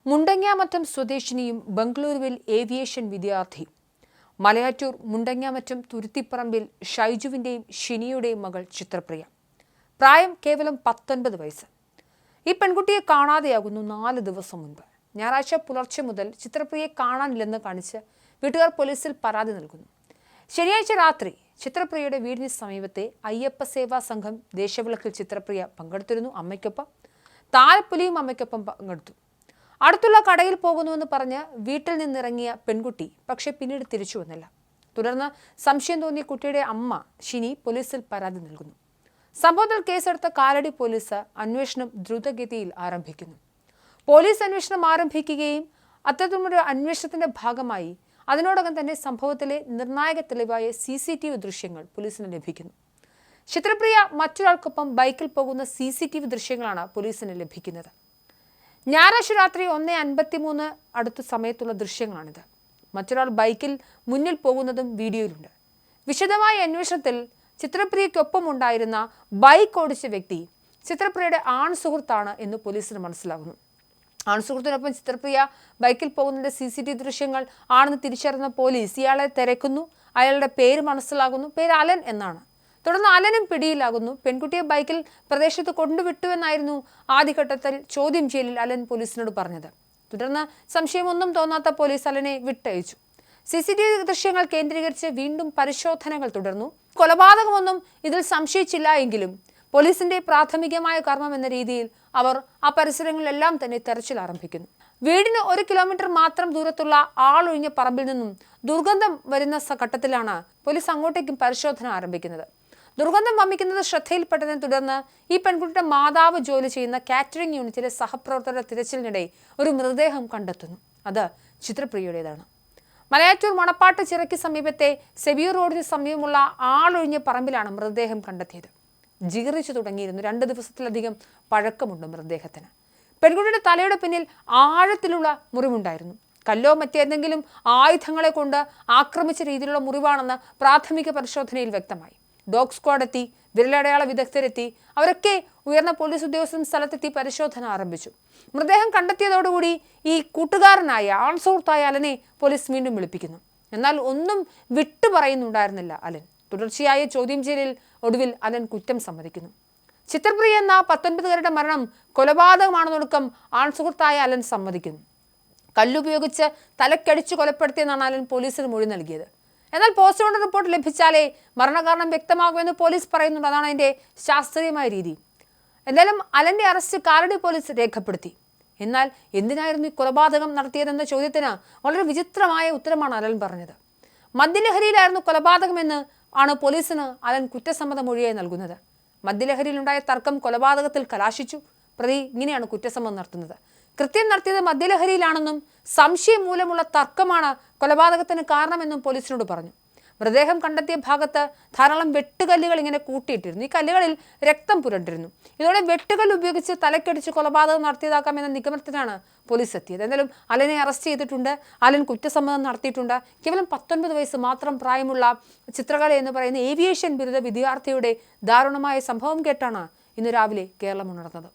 മുണ്ടങ്ങാമറ്റം സ്വദേശിനിയും ബംഗളൂരുവിൽ ഏവിയേഷൻ വിദ്യാർത്ഥി. മലയാറ്റൂർ മുണ്ടങ്ങാമറ്റം തുരുത്തിപ്പറമ്പിൽ ഷൈജുവിന്റെയും ഷിനിയുടെയും മകൾ ചിത്രപ്രിയ. പ്രായം കേവലം 19 വയസ്സ്. ഈ പെൺകുട്ടിയെ കാണാതെയാകുന്നു 4 ദിവസം മുൻപ്. ഞായറാഴ്ച പുലർച്ചെ മുതൽ ചിത്രപ്രിയയെ കാണാനില്ലെന്ന് കാണിച്ച് വീട്ടുകാർ പോലീസിൽ പരാതി നൽകുന്നു. ശനിയാഴ്ച രാത്രി ചിത്രപ്രിയയുടെ വീടിന് സമീപത്തെ അയ്യപ്പ സേവാ സംഘം ദേശവിളക്കിൽ ചിത്രപ്രിയ പങ്കെടുത്തിരുന്നു. അമ്മയ്ക്കൊപ്പം താലപ്പൊലിയും അമ്മയ്ക്കൊപ്പം പങ്കെടുത്തു. അടുത്തുള്ള കടയിൽ പോകുന്നുവെന്ന് പറഞ്ഞ് വീട്ടിൽ നിന്നിറങ്ങിയ പെൺകുട്ടി പക്ഷേ പിന്നീട് തിരിച്ചു വന്നില്ല. തുടർന്ന് സംശയം തോന്നിയ കുട്ടിയുടെ അമ്മ ഷിനി പോലീസിൽ പരാതി നൽകുന്നു. സംഭവത്തിൽ കേസെടുത്ത കാലടി പോലീസ് അന്വേഷണം ദ്രുതഗതിയിൽ ആരംഭിക്കുന്നു. പോലീസ് അന്വേഷണം ആരംഭിക്കുകയും അത്തരത്തിലൊരു അന്വേഷണത്തിന്റെ ഭാഗമായി അതിനോടകം തന്നെ സംഭവത്തിലെ നിർണായക തെളിവായ CCTV ദൃശ്യങ്ങൾ പോലീസിന് ലഭിക്കുന്നു. ചിത്രപ്രിയ മറ്റൊരാൾക്കൊപ്പം ബൈക്കിൽ പോകുന്ന CCTV ദൃശ്യങ്ങളാണ് പോലീസിന് ലഭിക്കുന്നത്. ഞായറാഴ്ച രാത്രി 1:53 അടുത്ത സമയത്തുള്ള ദൃശ്യങ്ങളാണിത്. മറ്റൊരാൾ ബൈക്കിൽ മുന്നിൽ പോകുന്നതും വീഡിയോയിലുണ്ട്. വിശദമായ അന്വേഷണത്തിൽ ചിത്രപ്രിയയ്ക്കൊപ്പം ഉണ്ടായിരുന്ന ബൈക്ക് ഓടിച്ച വ്യക്തി ചിത്രപ്രിയയുടെ ആൺ സുഹൃത്താണ് എന്ന് പോലീസിന് മനസ്സിലാകുന്നു. ആൺ സുഹൃത്തിനൊപ്പം ചിത്രപ്രിയ ബൈക്കിൽ പോകുന്നതിന്റെ CCTV ദൃശ്യങ്ങൾ ആണെന്ന് തിരിച്ചറിഞ്ഞ പോലീസ് ഇയാളെ തിരക്കുന്നു. അയാളുടെ പേര് മനസ്സിലാകുന്നു. പേര് അലൻ എന്നാണ്. തുടർന്ന് അലനും പിടിയിലാകുന്നു. പെൺകുട്ടിയെ ബൈക്കിൽ പ്രദേശത്ത് കൊണ്ടുവിട്ടുവെന്നായിരുന്നു ആദ്യഘട്ടത്തിൽ ചോദ്യം ചെയ്യലിൽ അലൻ പോലീസിനോട് പറഞ്ഞത്. തുടർന്ന് സംശയമൊന്നും തോന്നാത്ത പോലീസ് അലനെ വിട്ടയച്ചു. CCTV ദൃശ്യങ്ങൾ കേന്ദ്രീകരിച്ച് വീണ്ടും പരിശോധനകൾ തുടർന്നു. കൊലപാതകമൊന്നും ഇതിൽ സംശയിച്ചില്ല എങ്കിലും പോലീസിന്റെ പ്രാഥമികമായ കർമ്മം എന്ന രീതിയിൽ അവർ ആ പരിസരങ്ങളിലെല്ലാം തന്നെ തെരച്ചിൽ ആരംഭിക്കുന്നു. വീടിന് 1 കിലോമീറ്റർ മാത്രം ദൂരത്തുള്ള ആളൊഴിഞ്ഞ പറമ്പിൽ നിന്നും ദുർഗന്ധം വരുന്ന ഘട്ടത്തിലാണ് പോലീസ് അങ്ങോട്ടേക്കും പരിശോധന ആരംഭിക്കുന്നത്. ദുർഗന്ധം വമിക്കുന്നത് ശ്രദ്ധയിൽപ്പെട്ടതിനെ തുടർന്ന് ഈ പെൺകുട്ടിയുടെ മാതാവ് ജോലി ചെയ്യുന്ന കാറ്ററിംഗ് യൂണിറ്റിലെ സഹപ്രവർത്തകരുടെ തിരച്ചിലിനിടെ ഒരു മൃതദേഹം കണ്ടെത്തുന്നു. അത് ചിത്രപ്രിയയുടേതാണ്. മലയാറ്റൂർ മണപ്പാട്ട് ചിറയ്ക്ക് സമീപത്തെ സെബിയൂർ റോഡിന് സമീപമുള്ള ആളൊഴിഞ്ഞ പറമ്പിലാണ് മൃതദേഹം കണ്ടെത്തിയത്. ജീർണിച്ചു തുടങ്ങിയിരുന്നു. 2 ദിവസത്തിലധികം പഴക്കമുണ്ട് മൃതദേഹത്തിന്. പെൺകുട്ടിയുടെ തലയുടെ പിന്നിൽ ആഴത്തിലുള്ള മുറിവുണ്ടായിരുന്നു. കല്ലോ മറ്റേതെങ്കിലും ആയുധങ്ങളെ കൊണ്ട് ആക്രമിച്ച രീതിയിലുള്ള മുറിവാണെന്ന് പ്രാഥമിക പരിശോധനയിൽ വ്യക്തമായി. ഡോഗ് സ്ക്വാഡ് എത്തി, വിരലടയാള വിദഗ്ധരെത്തി. അവരൊക്കെ ഉയർന്ന പോലീസ് ഉദ്യോഗസ്ഥരും സ്ഥലത്തെത്തി പരിശോധന ആരംഭിച്ചു. മൃതദേഹം കണ്ടെത്തിയതോടുകൂടി ഈ കൂട്ടുകാരനായ ആൺസുഹൃത്തായ അലനെ പോലീസ് വീണ്ടും വിളിപ്പിക്കുന്നു. എന്നാൽ ഒന്നും വിട്ടുപറയുന്നുണ്ടായിരുന്നില്ല അലൻ. തുടർച്ചയായ ചോദ്യം ചെയ്യലിൽ ഒടുവിൽ അലൻ കുറ്റം സമ്മതിക്കുന്നു. ചിത്രപ്രിയ എന്ന 19കാരുടെ മരണം കൊലപാതകമാണെന്നൊടുക്കം ആൺസുഹൃത്തായ അലൻ സമ്മതിക്കുന്നു. കല്ലുപയോഗിച്ച് തലക്കടിച്ച് കൊലപ്പെടുത്തിയെന്നാണ് അലൻ പോലീസിന് മൊഴി നൽകിയത്. എന്നാൽ പോസ്റ്റ്മോർട്ടം റിപ്പോർട്ട് ലഭിച്ചാലേ മരണകാരണം വ്യക്തമാകുമെന്ന് പോലീസ് പറയുന്നുണ്ട്. അതാണ് അതിന്റെ ശാസ്ത്രീയമായ രീതി. എന്തായാലും അലന്റെ അറസ്റ്റ് കാലടി പോലീസ് രേഖപ്പെടുത്തി. എന്നാൽ എന്തിനായിരുന്നു ഈ കൊലപാതകം നടത്തിയതെന്ന ചോദ്യത്തിന് വളരെ വിചിത്രമായ ഉത്തരമാണ് അലൻ പറഞ്ഞത്. മദ്യലഹരിയിലായിരുന്നു കൊലപാതകമെന്ന് ആണ് പോലീസിന് അലൻ കുറ്റസമ്മത മൊഴിയായി നൽകുന്നത്. മദ്യലഹരിയിലുണ്ടായ തർക്കം കൊലപാതകത്തിൽ കലാശിച്ചു. പ്രതി ഇങ്ങനെയാണ് കുറ്റസമ്മതം നടത്തുന്നത്. കൃത്യം നടത്തിയത് മദ്യലഹരിയിലാണെന്നും സംശയം മൂലമുള്ള തർക്കമാണ് കൊലപാതകത്തിന് കാരണമെന്നും പോലീസിനോട് പറഞ്ഞു. മൃതദേഹം കണ്ടെത്തിയ ഭാഗത്ത് ധാരാളം വെട്ടുകല്ലുകൾ ഇങ്ങനെ കൂട്ടിയിട്ടിരുന്നു. ഈ കല്ലുകളിൽ രക്തം പുരണ്ടിരുന്നു. ഇതോടെ വെട്ടുകല്ല് ഉപയോഗിച്ച് തലക്കടിച്ച് കൊലപാതകം നടത്തിയതാക്കാമെന്ന നിഗമനത്തിനാണ് പോലീസ് എത്തിയത്. എന്തായാലും അലനെ അറസ്റ്റ് ചെയ്തിട്ടുണ്ട്. അലൻ കുറ്റസമ്മതം നടത്തിയിട്ടുണ്ട്. കേവലം 19 വയസ്സ് മാത്രം പ്രായമുള്ള ചിത്രകല എന്ന് പറയുന്ന ഏവിയേഷൻ ബിരുദ വിദ്യാർത്ഥിയുടെ ദാരുണമായ സംഭവം കേട്ടാണ് ഇന്ന് രാവിലെ കേരളം ഉണർന്നത്.